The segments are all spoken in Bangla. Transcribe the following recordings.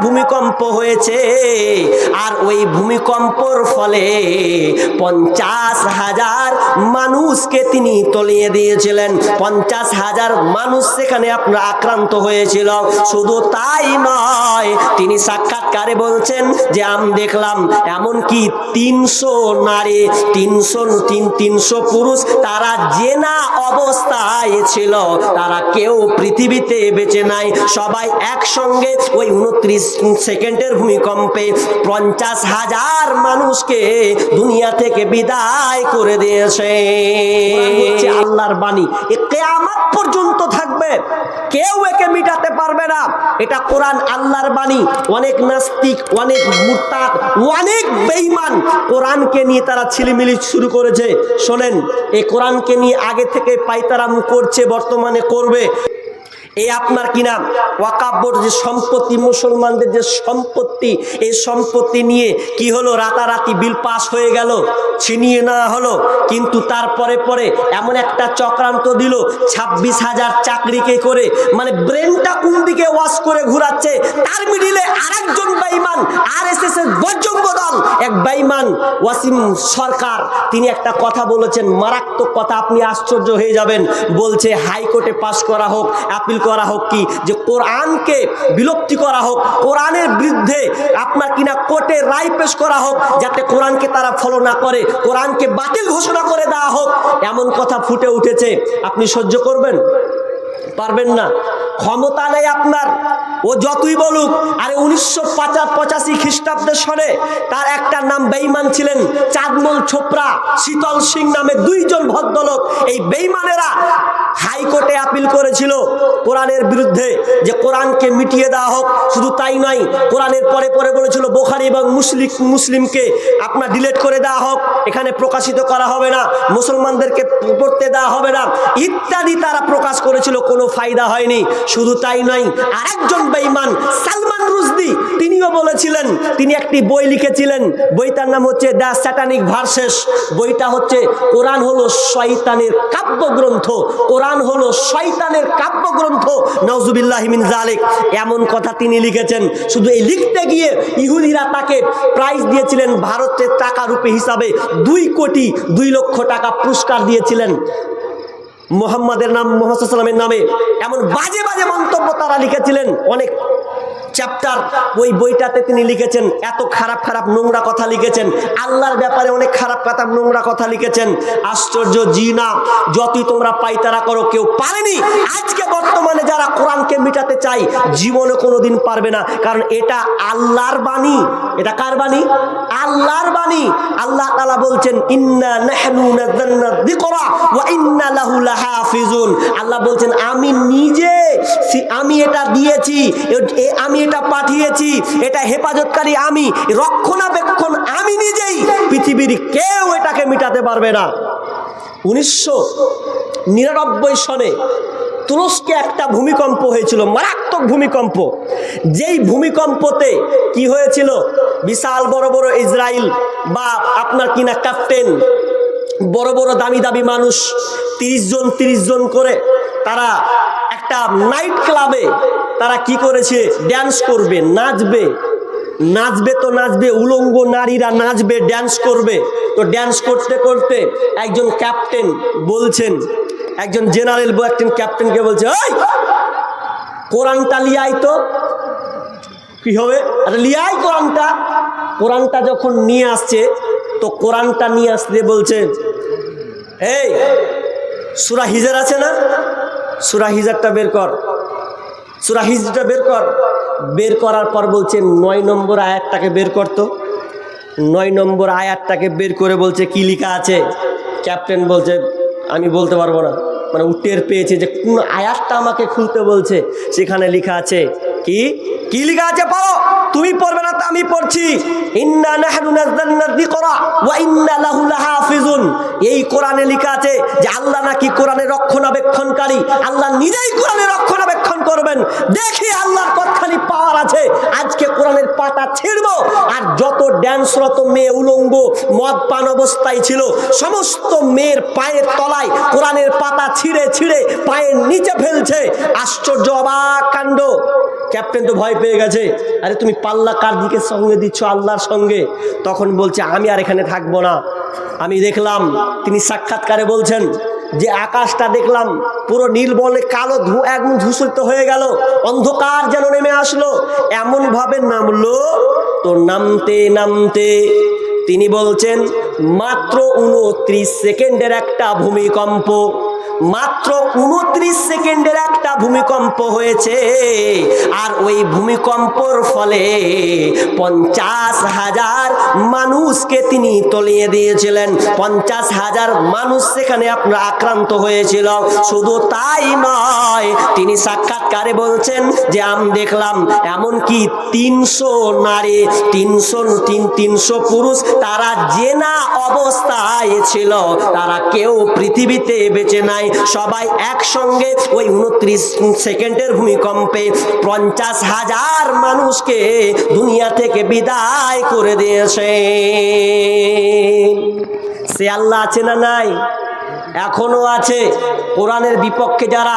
ভূমিকম্প হয়েছে, আর ওই ভূমিকম্পর ফলে 50,000 মানুষকে তিনি তলিয়ে দিয়েছিলেন। 50,000 মানুষ সেখানে আপনার আক্রান্ত হয়েছিল। শুধু তাই নয়, তিনি সাক্ষাৎকারে বলছেন যে আমি দেখলাম এমনকি 300 নারী, 300 পুরুষ, তারা জেনা অবস্থায় ছিল, তারা কেউ পৃথিবীতে বেঁচে নাই। সবাই একসঙ্গে ওই 29 সেকেন্ডের ভূমিকম্পে 50,000 মানুষকে দুনিয়া থেকে বিদায় করে দিয়েছে। হচ্ছে আল্লাহর বাণী, এ কিয়ামত পর্যন্ত থাকবে, কেউ একে মিটাতে পারবে না। এটা কোরআন আল্লাহর বাণী। অনেক নাস্তিক, অনেক মুরতাদ, অনেক বেঈমান কোরআনকে নিয়ে তারা ছিলিমিলি শুরু করেছে। শোনেন, এই কোরআনকে নিয়ে আগে থেকে পাইতারাম করছে, বর্তমানে করবে। এই আপনার কিনা ওয়াকাফ বোর্ড যে সম্পত্তি, মুসলমানদের যে সম্পত্তি, এই সম্পত্তি নিয়ে কি হলো, রাতারাতি বিল পাস হয়ে গেল, ছিনিয়ে নেওয়া হলো। কিন্তু তারপরে পরে এমন একটা চক্রান্ত দিল, 26,000 চাকরিকে করে, মানে ব্রেনটা কোন দিকে ওয়াশ করে ঘুরাচ্ছে। তার মিডিলে আরেকজন বেঈমান, আরএসএস এর বজ্রঙ্গ দল, এক বেঈমান ওয়াসিম সরকার, তিনি একটা কথা বলেছেন, মারাত্মক কথা, আপনি আশ্চর্য হয়ে যাবেন। বলছে হাইকোর্টে পাস করা হোক, আপিল করা হোক, কি যে কোরআনকে বিলুপ্তি করা হোক, কোরআনের বিরুদ্ধে আপনার কিনা কোর্টে রায় পেশ করা হোক, যাতে কোরআনকে তারা ফলো না করে, কোরআনকে বাতিল ঘোষণা করে দেওয়া হোক। এমন কথা ফুটে উঠেছে, আপনি সহ্য করবেন? পারবেন না, ক্ষমতা নেই আপনার। ও যতই বলুক। আরে 1985 খ্রিস্টাব্দের সনে তার একটা নাম বেঈমান ছিলেন, চাঁদমল ছোপরা, শীতল সিং নামে 2 জন ভদ্রলোক। এই বেঈমানেরা হাইকোর্টে আপিল করেছিল কোরআনের বিরুদ্ধে, যে কোরআনকে মিটিয়ে দেওয়া হোক। শুধু তাই নয়, কোরআনের পরে পরে বলেছিল বুখারী এবং মুসলিমকে আপনার ডিলিট করে দেওয়া হোক, এখানে প্রকাশিত করা হবে না, মুসলমানদেরকে পড়তে দেওয়া হবে না, ইত্যাদি তারা প্রকাশ করেছিল, কোনো ফায়দা হয়নি। শুধু তাই নয়, আরেকজন বেঈমান সালমান রুশদি, তিনিও বলেছিলেন, তিনি একটি বই লিখেছিলেন, বইটার নাম হচ্ছে দ্য স্যাটানিক ভার্সেস। বইটা হচ্ছে কোরআন হলো শয়তানের কাব্যগ্রন্থ, কোরআন হলো শয়তানের কাব্যগ্রন্থ, নাউজুবিল্লাহি মিন যালিক, এমন কথা তিনি লিখেছেন। শুধু এই লিখতে গিয়ে ইহুদিরা তাকে প্রাইজ দিয়েছিলেন ভারতের টাকা রূপে হিসাবে 2,02,00,000 টাকা পুরস্কার দিয়েছিলেন মোহাম্মদের নাম, মুহাম্মদ সাল্লাল্লাহু আলাইহি ওয়াসাল্লামের নামে। এমন বাজে বাজে মন্তব্য তারা লিখেছিলেন, অনেক চ্যাপ্টার ওই বইটাতে তিনি লিখেছেন, এত খারাপ খারাপ নোংরা কথা লিখেছেন, আল্লাহর ব্যাপারে অনেক খারাপ কথা নোংরা কথা লিখেছেন। আশ্চর্য, জি না, যতই তোমরা পাইতারা করো, কেউ পারেনি। আজকে বর্তমানে যারা কোরআনকে মিটাতে চাই, জীবনে কোনোদিন পারবে না, কারণ এটা আল্লাহর বাণী। এটা কার বাণী? আল্লাহর বাণী। আল্লাহ তাআলা বলছেন, ইন্না নাহনু নাযালনা যিকরা ওয়া ইন্না লাহু লাহাফিজুন। আল্লাহ বলছেন, আমি নিজে, আমি এটা দিয়েছি, আমি এটা পাঠিয়েছি, এটা হেফাজতকারী আমি, রক্ষণাবেক্ষণ আমি নিজেই, পৃথিবীর কেউ এটাকে মিটাতে পারবে না। 1999 সনে তুরস্কে একটা ভূমিকম্প হয়েছিল, মারাত্মক ভূমিকম্প। যেই ভূমিকম্পতে কি হয়েছিল, বিশাল বড় বড় ইসরায়েল বা আপনার কিনা ক্যাপ্টেন, বড় বড় দামি দামি মানুষ, 30 জন করে তারা একটা নাইট ক্লাবে তারা কি করেছে, ড্যান্স করবে, নাচবে তো নাচবে, উলঙ্গ নারীরা নাচবে, ড্যান্স করবে। তো ড্যান্স করতে করতে একজন ক্যাপ্টেন বলছেন, একজন জেনারেল একজন ক্যাপ্টেনকে বলছে, ওই কোরআনটা লিয়াই তো। কি হবে? আরে লিয়াই কোরআনটা। কোরআনটা যখন নিয়ে আসছে, তো কোরআনটা নিয়ে আসতে বলছে, এই সূরা হিজর আছে না, সূরা হিজরটা বের কর, সূরা হিজরটা বের কর। বের করার পর বলছে 9 নম্বর আয়াতটাকে বের করতো। 9 নম্বর আয়াতটাকে বের করে বলছে, কি লেখা আছে? ক্যাপ্টেন বলছে, আমি বলতে পারবো না। মানে টের পেয়েছে যে কোন আয়াতটা আমাকে খুলতে বলছে। সেখানে লেখা আছে, কি লেখা আছে পড়ো। তুমি পড়বে না তো আমি পড়ছি। ইন্না নাহনু নাযালনা যিকরা ওয়া ইন্না লাহু লাহাফিজুন। এই কোরআনে লেখা আছে যে আল্লাহ নাকি কোরআনের রক্ষণাবেক্ষণকারী, আল্লাহ নিজেই কোরআনের রক্ষণাবেক্ষণ করবেন। দেখি আল্লাহর কতখানি পাওয়ার আছে। আজকে কোরআনের পাতা ছিঁড়ব, আর যত ড্যান্সরত মেয়ে উলঙ্গ মদ পান অবস্থায় ছিল, সমস্ত মেয়ের পায়ের তলায় কোরআনের পাতা ছিঁড়ে ছিঁড়ে পায়ের নিচে ফেলছে। আশ্চর্য, অবাক কাণ্ড। ক্যাপ্টেন তো ভয় পেয়ে গেছে, আরে তুমি পাল্লা কার দিকে সঙ্গে দিচ্ছ? আল্লাহর সঙ্গে। তখন বলছে আমি আর এখানে থাকবো না। আমি দেখলাম, তিনি সাক্ষাৎকারে বলছেন যে আকাশটা দেখলাম পুরো নীল বলে কালো একদম ধূসরিত হয়ে গেল, অন্ধকার যেন নেমে আসলো, এমনভাবে নামলো। তো নামতে নামতে তিনি বলছেন মাত্র 29 সেকেন্ডের একটা ভূমিকম্প, মাত্র 29 সেকেন্ডের একটা ভূমিকম্প হয়েছে। আর ওই ভূমিকম্পর ফলে 50,000 মানুষকে তিনি তলিয়ে দিয়েছিলেন। 50,000 মানুষ সেখানে আপনার আক্রান্ত হয়েছিল। শুধু তাই নয়, তিনি সাক্ষাৎকারে বলছেন যে আমি দেখলাম এমনকি 300 নারী, 300 পুরুষ, তারা জেনা অবস্থায় ছিল, তারা কেউ পৃথিবীতে বেঁচে নাই। সবাই একসঙ্গে ওই 29 সেকেন্ডের ভূমিকম্পে 50,000 মানুষকে দুনিয়া থেকে বিদায় করে দিয়েছে। সে আল্লাহ আছে না নাই? এখনো আছে। কোরআনের বিপক্ষে যারা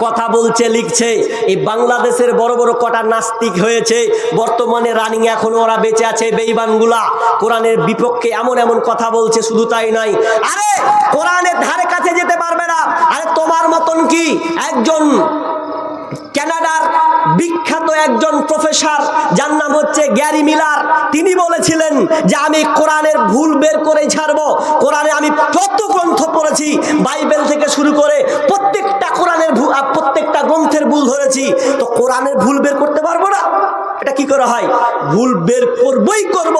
কথা বলছে, লিখছে, এই বাংলাদেশের বড় বড় কটা নাস্তিক হয়েছে, বর্তমানে রানিং এখনো ওরা বেঁচে আছে, বেঈমানগুলা কোরআনের বিপক্ষে এমন এমন কথা বলছে। শুধু তাই নয়, আরে কোরআনের ধারে কাছে যেতে পারবে না। আরে তোমার মতন কি একজন কানাডার বিখ্যাত একজন প্রফেসর, যার নাম হচ্ছে গ্যারি মিলার, তিনি বলেছিলেন যে আমি কোরআনের ভুল বের করে ছাড়বো। কোরআনে আমি যত গ্রন্থ পড়েছি, বাইবেল থেকে শুরু করে প্রত্যেকটা প্রত্যেকটা গ্রন্থের ভুল ধরেছি, তো কোরআনের ভুল বের করতে পারবো না? এটা কি করে হয়? ভুল বের করবই করব।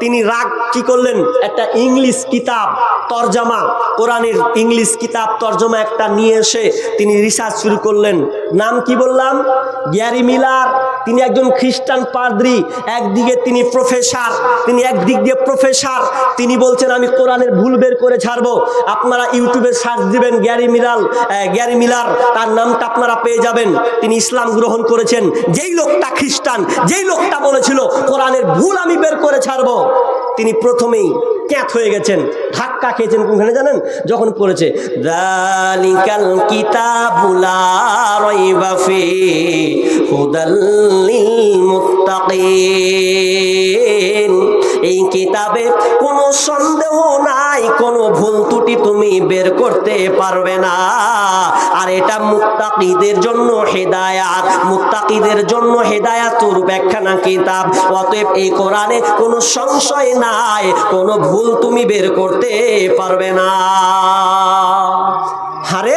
তিনি রাগ কি করলেন, একটা ইংলিশ কিতাব তরজমা, কোরআনের ইংলিশ কিতাব তরজমা একটা নিয়ে এসে তিনি রিসার্চ শুরু করলেন। নাম কি বললাম? Gary Miller. তিনি একজন খ্রিস্টান পাদ্রী, একদিকে তিনি প্রফেসর, তিনি একদিক দিয়ে প্রফেসর। তিনি বলছেন আমি কোরআনের ভুল বের করে ছাড়বো। আপনারা ইউটিউবে সার্চ দিবেন গ্যারি মিলার, তার নামটা আপনারা পেয়ে যাবেন। তিনি ইসলাম গ্রহণ করেছেন। যেই লোকটা খ্রিস্টান, যেই লোকটা বলেছিল কোরআনের ভুল আমি বের করে ছাড়বো, তিনি প্রথমেই ক্যাথ হয়ে গেছেন, ধাক্কা খেয়েছেন। কোনখানে জানেন? যখন পড়েছে যালিকাল কিতাবু লা রাইবা ফিহি হুদাল লিল মুত্তাকিন, এই কিতাবে কোনো সন্দেহ নাই, কোনো ভুল ত্রুটি তুমি বের করতে পারবে না। আর এটা মুত্তাকিদের জন্য হেদায়াত, মুত্তাকিদের জন্য হেদায়াতুর ব্যাখ্যানা কিতাব। অতএব এই কোরআনে কোনো সংশয় নাই, কোনো ভুল তুমি বের করতে পারবে না। আরে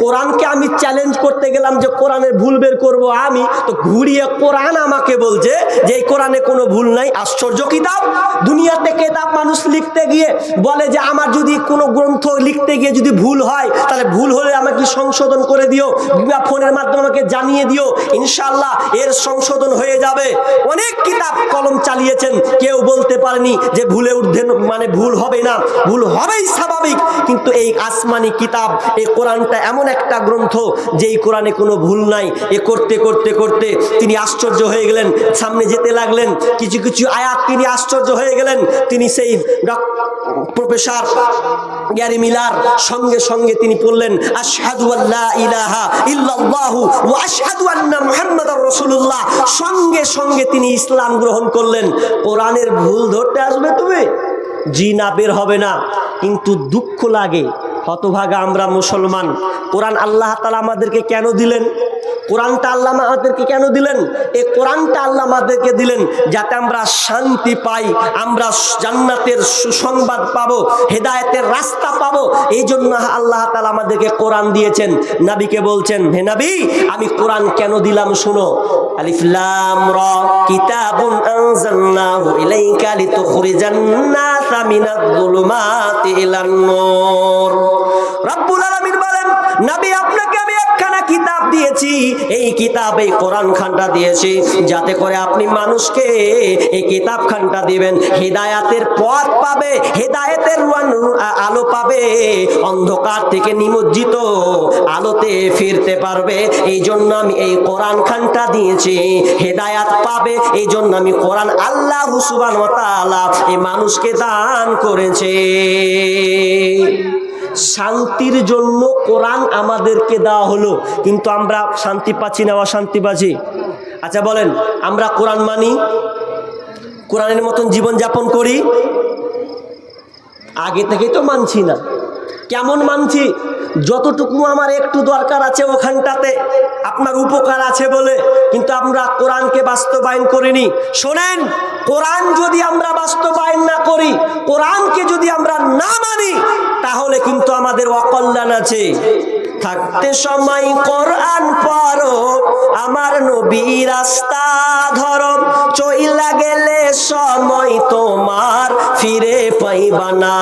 কোরআনকে আমি চ্যালেঞ্জ করতে গেলাম যে কোরআনের ভুল বের করব আমি, তো ঘুরিয়ে কোরআন আমাকে বলছে যে এই কোরআনে কোনো ভুল নাই। আশ্চর্য কিতাব। দুনিয়াতে কিতাব মানুষ লিখতে গিয়ে বলে যে আমার যদি কোনো গ্রন্থ লিখতে গিয়ে যদি ভুল হয়, তাহলে ভুল হলে আমাকে সংশোধন করে দিও, বা ফোনের মাধ্যমে আমাকে জানিয়ে দিও, ইনশাআল্লাহ এর সংশোধন হয়ে যাবে। অনেক কিতাব কলম চালিয়েছেন, কেউ বলতে পারেনি যে ভুলে ঊর্ধ্বে মানে ভুল হবে না, ভুল হবেই স্বাভাবিক। কিন্তু এই আসমানি কিতাব, এই কোরআনটা এমন একটা গ্রন্থ যেই কোরআনে কোনো ভুল নাই। এ করতে করতে করতে তিনি আশ্চর্য হয়ে গেলেন, সামনে যেতে লাগলেন, কিছু কিছু আয়াত তিনি আশ্চর্য হয়ে গেলেন। তিনি সেই প্রফেসর গ্যারি মিলার সঙ্গে সঙ্গে তিনি বললেন আশহাদু আল্লা ইলাহা ইল্লাল্লাহু ওয়া আশহাদু আন্না মুহাম্মাদার রাসূলুল্লাহ। সঙ্গে সঙ্গে তিনি ইসলাম গ্রহণ করলেন। কোরআনের ভুল ধরতে আসবে তুমি? জি না, বের হবে না। কিন্তু দুঃখ লাগে, হতভাগা আমরা মুসলমান। কোরআন আল্লাহ তাআলা আমাদেরকে কেন দিলেন? কোরআনটা আল্লাহ আমাদেরকে কেন দিলেন? এই কোরআনটা আল্লাহ আমাদেরকে দিলেন যাতে আমরা শান্তি পাই, আমরা জান্নাতের সুসংবাদ পাবো, হেদায়েতের রাস্তা পাবো। এই জন্য আল্লাহ তাআলা আমাদেরকে কোরআন দিয়েছেন। নবীকে বলছেন, হে নবী, আমি কোরআন কেন দিলাম শোনো। আলিফ লাম রা কিতাবুন আনজালনাহু ইলাইকা লিতুখরিজান নাসা মিনাজ যুলুমাতি ইলান নূর। রব্বুল আলামিন বলেন, নবী আপনাকে আমি একখানা কিতাব দিয়েছি, এই কিতাব এই কোরআন খানটা দিয়েছি যাতে করে আপনি মানুষকে এই কিতাব খানটা দিবেন, হেদায়েতের পথ পাবে, হেদায়েতের আলো পাবে, অন্ধকার থেকে নিমজ্জিত আলোতে ফিরতে পারবে। এই জন্য আমি এই কোরআন খানটা দিয়েছি, হেদায়েত পাবে। এই জন্য আমি কোরআন আল্লাহ সুবহানাহু ওয়া তাআলা এই মানুষকে দান করেছে। শান্তির জন্য কোরআন আমাদেরকে দেওয়া হলো, কিন্তু আমরা শান্তি পাচ্ছি না, অশান্তি পাচ্ছি। আচ্ছা বলেন, আমরা কোরআন মানি, কোরআনের মতন জীবন যাপন করি? আগে থেকেই তো মানছি না। কেমন মানছি? যতটুকু আমার একটু দরকার আছে ওখানটাতে আপনার উপকার আছে বলে, কিন্তু আমরা কোরআনকে বাস্তবায়ন করিনি। শোনেন, কোরআন যদি আমরা বাস্তবায়ন না করি, কোরআনকে যদি আমরা না মানি, তাহলে কিন্তু আমাদের অকল্যাণ আছে। থাকতে সময় কোরআন পড়ো, আমার নবীর রাস্তা ধরো, চইলা গেলে সময় তোমার ফিরে পাইবা না।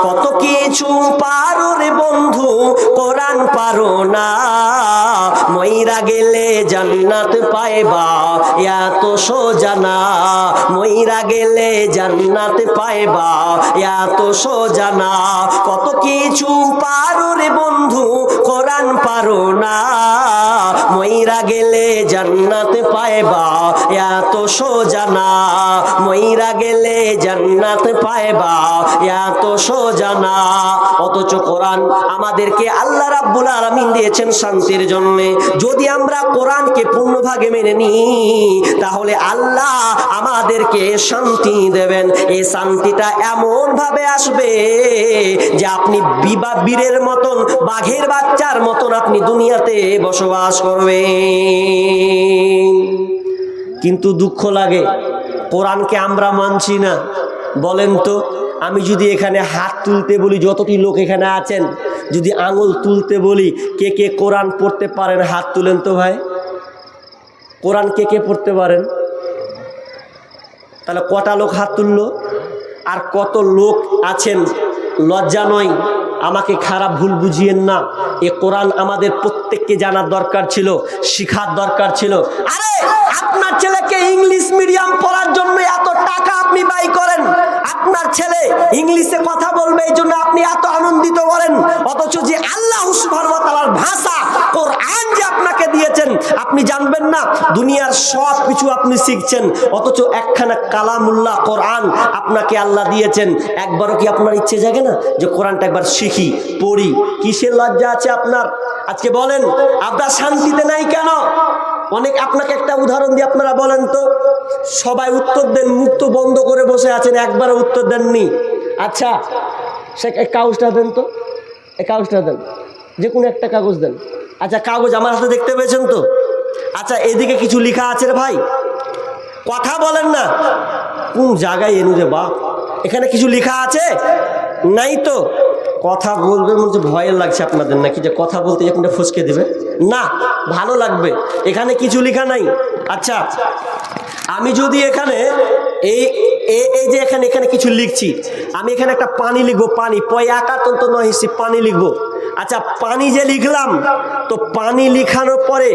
কত কিছু পারো রে বন্ধু, কোরআন পারো না, মইরা গেলে জান্নাত পাইবা এত সোজা না। মইরা গেলে জান্নাত পাইবা এত সোজা না। কত কিছু পারো রে বন্ধু, কোরআন পারো না, মইরা গেলে জান্নাত পাইবা এত সোজা না। মইরা গেলে জান্নাত পাইবা এত সোজা না। অথচ কোরআন আমাদেরকে আল্লাহ রাব্বুল আলামিন দিয়েছেন শান্তির জন্য। যদি আমরা কোরআনকে পূর্ণভাগে মেনে নিই, তাহলে আল্লাহ আমাদেরকে শান্তি দেবেন। এই শান্তিটা এমন ভাবে আসবে যে আপনি বীরের মতন, বাঘের বাচ্চার মতন আপনি দুনিয়াতে বসবাস করবেন। কিন্তু দুঃখ লাগে, কোরআনকে আমরা মানছি না। বলেন তো, আমি যদি এখানে হাত তুলতে বলি, যতটি লোক এখানে আছেন, যদি আঙুল তুলতে বলি, কে কে কোরআন পড়তে পারেন হাত তুলেন তো ভাই। কোরআন কে কে পড়তে পারেন? তাহলে কটা লোক হাত তুললো? আর কত লোক আছেন? লজ্জা নয়, আমাকে খারাপ ভুল বুঝিয়েন না। এ কোরআন আমাদের প্রত্যেককে জানার দরকার ছিল, শিখার দরকার ছিল। আরে আপনার ছেলেকে ইংলিশ মিডিয়াম পড়ার জন্য এত টাকা আপনি ব্যয় করেন, আপনার ছেলে ইংলিশে কথা বলবে এই জন্য আপনি এত আনন্দিত করেন, অথচ যে আল্লাহ সুবহানাহু ওয়া তাআলার ভাষা কোরআন যে আপনাকে দিয়েছেন, আপনি জানবেন না দুনিয়ার সব কিছু আপনি শিখছেন, অথচ একখানা কালামুল্লাহ কোরআন আপনাকে আল্লাহ দিয়েছেন। একবারও কি আপনার ইচ্ছে জাগে না যে কোরআনটা একবার শিখি, পড়ি? কিসের লজ্জা আছে আপনার? আজকে বলেন, আপনার শান্তিতে নাই কেন? অনেক, আপনাকে একটা উদাহরণ দিয়ে আপনারা বলেন তো। সবাই উত্তর দেন, মুখ তো বন্ধ করে বসে আছেন, একবারও উত্তর দেননি। আচ্ছা, সে কাগজটা দেন তো, এই কাগজটা দেন, যে কোনো একটা কাগজ দেন। আচ্ছা, কাগজ আমার হাতে দেখতে পেয়েছেন তো? আচ্ছা, এদিকে কিছু লেখা আছে রে ভাই, কথা বলেন না। কোন জায়গায় এনু রে বাপ, এখানে কিছু লেখা আছে? নাই তো। কথা বলবে মনে হচ্ছে ভয়ের লাগছে আপনাদের নাকি, যে কথা বলতে এখানে ফসকে দেবে না, ভালো লাগবে। এখানে কিছু লেখা নাই। আচ্ছা, আমি যদি এখানে এই যে এখানে কিছু লিখছি, আমি এখানে একটা পানি লিখবো, পানি, আকার তন্ত নয় হিসেবে পানি লিখবো। আচ্ছা, পানি যে লিখলাম, তো পানি লিখানোর পরে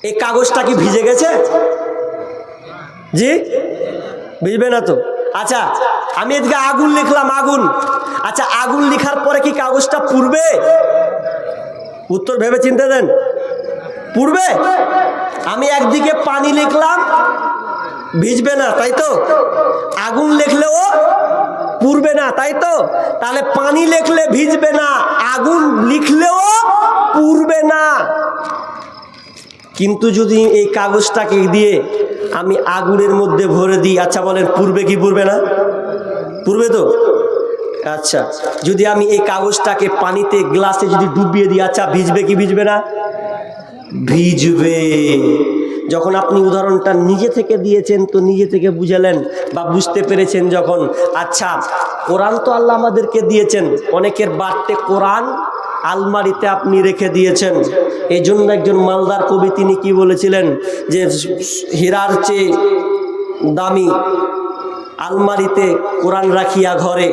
এই কাগজটা কি ভিজে গেছে? জি, ভিজবে না তো। আচ্ছা, আমি এদিকে আগুন লিখলাম, আগুন। আচ্ছা, আগুন লিখার পরে কি কাগজটা পুড়বে? উত্তর ভেবে চিন্তে দেন, পুড়বে? আমি একদিকে পানি লিখলাম, ভিজবে না, তাই তো? আগুন লিখলেও পুড়বে না, তাই তো? তাহলে পানি লিখলে ভিজবে না, আগুন লিখলেও পুড়বে না। কিন্তু যদি এই কাগজটাকে দিয়ে আমি আগুনের মধ্যে ভরে দিই, আচ্ছা বলেন, পুড়বে কি পুড়বে না? পুড়বে তো। আচ্ছা, যদি আমি এই কাগজটাকে পানিতে, গ্লাসে যদি ডুবিয়ে দিই, আচ্ছা ভিজবে কি ভিজবে না? ভিজবে। যখন আপনি উদাহরণটা নিজে থেকে দিয়েছেন, তো নিজে থেকে বুঝালেন বা বুঝতে পেরেছেন যখন। আচ্ছা, কোরআন তো আল্লাহ আমাদেরকে দিয়েছেন, অনেকের বাড়তে কোরআন আলমারিতে আপনি রেখে দিয়েছেন। এই জন্য একজন মালদার কবি তিনি কি বলেছিলেন, যে হীরার চেয়ে দামি আলমারিতে কোরআন রাখিয়া ঘরে,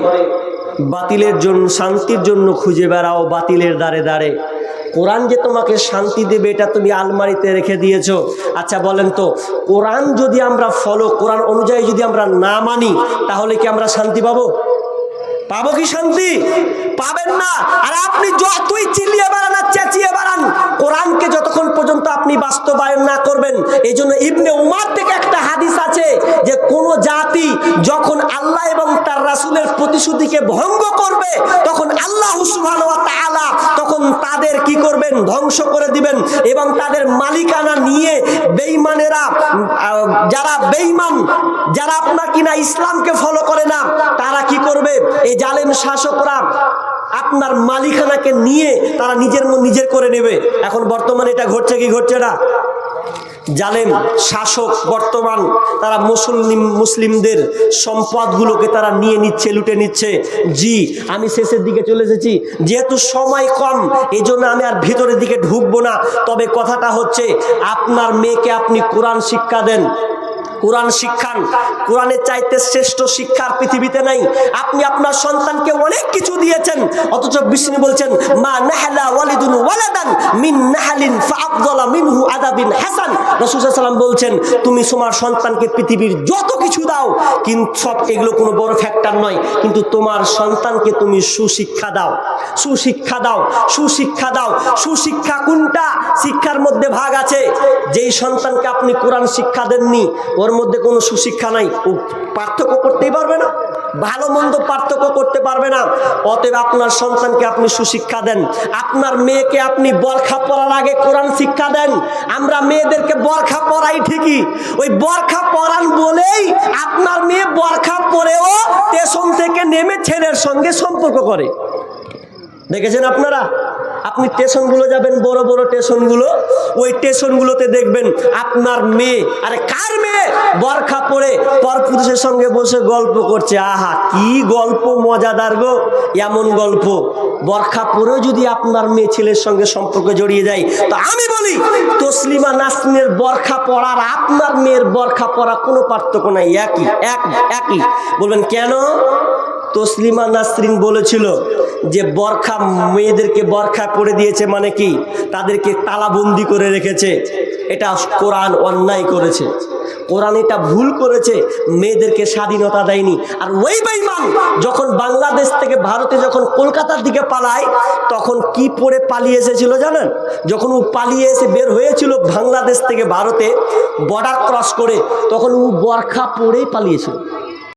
বাতিলের জন্য, শান্তির জন্য খুঁজে বেড়াও বাতিলের দ্বারে দ্বারে। কোরআন যে তোমাকে শান্তি দেবে, এটা তুমি আলমারিতে রেখে দিয়েছো। আচ্ছা বলেন তো, কোরআন যদি আমরা কোরআন অনুযায়ী যদি আমরা না মানি, তাহলে কি আমরা শান্তি পাবো? পাবো কি শান্তি? পাবেন না। আর আপনি যতই চিল্লিয়ে বেড়ান আর চেঁচিয়ে বেড়ান, কোরআনকে যতক্ষণ পর্যন্ত আপনি বাস্তবায়ন না করবেন। এই জন্য ইবনে উমার থেকে একটা হাদিস আছে যে কোন জাতি যখন আল্লাহ এবং তার রাসূলের প্রতিশ্রুতিকে ভঙ্গ করবে, তখন আল্লাহ সুবহানাহু ওয়া তাআলা তখন তাদের কি করবেন, ধ্বংস করে দিবেন। এবং তাদের মালিকানা নিয়ে বেঈমানেরা, যারা বেঈমান, যারা আপনার কিনা ইসলামকে ফলো করে না, তারা কি করবে, এই জালেম শাসকরা আপনার মালিকানাকে নিয়ে তারা নিজের করে নেবে। এখন বর্তমানে এটা ঘটছে কি ঘটছে না? জালেম শাসক বর্তমান তারা মুসলিমদের সম্পদগুলোকে তারা নিয়ে নিচ্ছে, লুটে নিচ্ছে। জি, আমি শেষের দিকে চলে এসেছি, যেহেতু সময় কম এই জন্য আমি আর ভিতরের দিকে ঢুকবো না। তবে কথাটা হচ্ছে, আপনার মেয়েকে আপনি কোরআন শিক্ষা দেন, কোরআন শিক্ষান। কোরআনের চাইতে শ্রেষ্ঠ শিক্ষার পৃথিবীতে নাই। আপনি আপনার সন্তানকে অনেক কিছু দিয়েছেন, অথচ বিষ্ণু বলছেন মা নাহালা ওয়ালিদুন ওয়ালাদান মিন নাহালিন ফাআফদালা মিনহু আদাবিন হাসান। রাসূল সাল্লাল্লাহু আলাইহি ওয়াসাল্লাম বলছেন, তুমি তোমার সন্তানকে পৃথিবীর যত কিছু দাও, কিন্তু সব এগুলো কোনো বড় ফ্যাক্টর নয়, কিন্তু তোমার সন্তানকে তুমি সুশিক্ষা দাও, সুশিক্ষা দাও, সুশিক্ষা দাও। সুশিক্ষা কোনটা? শিক্ষার মধ্যে ভাগ আছে। যেই সন্তানকে আপনি কোরআন শিক্ষা দেননি, ওর মধ্যে কোনো সুশিক্ষা নাই, ও পার্থক্য করতেই পারবে না, ভালো মন্দ পার্থক্য করতে পারবে না। অতএব আপনার সন্তানকে আপনি সুশিক্ষা দেন। আপনার মেয়েকে আপনি বরখা পরার আগে কোরআন শিক্ষা দেন। আমরা মেয়েদেরকে বরখা পরাই ঠিকই, ওই বরখা পরান বলেই আপনার মেয়ে বরখা পরেও স্টেশন থেকে নেমে ছেলের সঙ্গে সম্পর্ক করে। দেখেছেন আপনারা? আপনি স্টেশনগুলো যাবেন, বড় বড় স্টেশনগুলো, ওই স্টেশনগুলোতে দেখবেন আপনার মেয়ে, আরে কার মেয়ে, বরখা পরে পরপুরুষের সঙ্গে বসে গল্প করছে। আহা, কি গল্প মজাদার গো! এমন গল্প বরখা পরেও যদি আপনার মেয়ে ছেলের সঙ্গে সম্পর্কে জড়িয়ে যায়, তো আমি বলি তসলিমা নাসরিনের বরখা পরার আপনার মেয়ের বরখা পরা কোনো পার্থক্য নাই, একই। বলবেন কেন? তসলিমা নাসরিন বলেছিল যে বরখা, মেয়েদেরকে বরখা পরে দিয়েছে মানে কি, তাদেরকে তালাবন্দি করে রেখেছে। এটা কোরআন অন্যায় করেছে, কোরআন এটা ভুল করেছে, মেয়েদেরকে স্বাধীনতা দেয়নি। আর ওই বেঈমান যখন বাংলাদেশ থেকে ভারতে যখন কলকাতার দিকে পালায়, তখন কি পরে পালিয়ে এসেছিল জানেন? যখন ও পালিয়ে এসে বের হয়েছিল বাংলাদেশ থেকে ভারতে বর্ডার ক্রস করে, তখন ও বরখা পরেই পালিয়েছিল।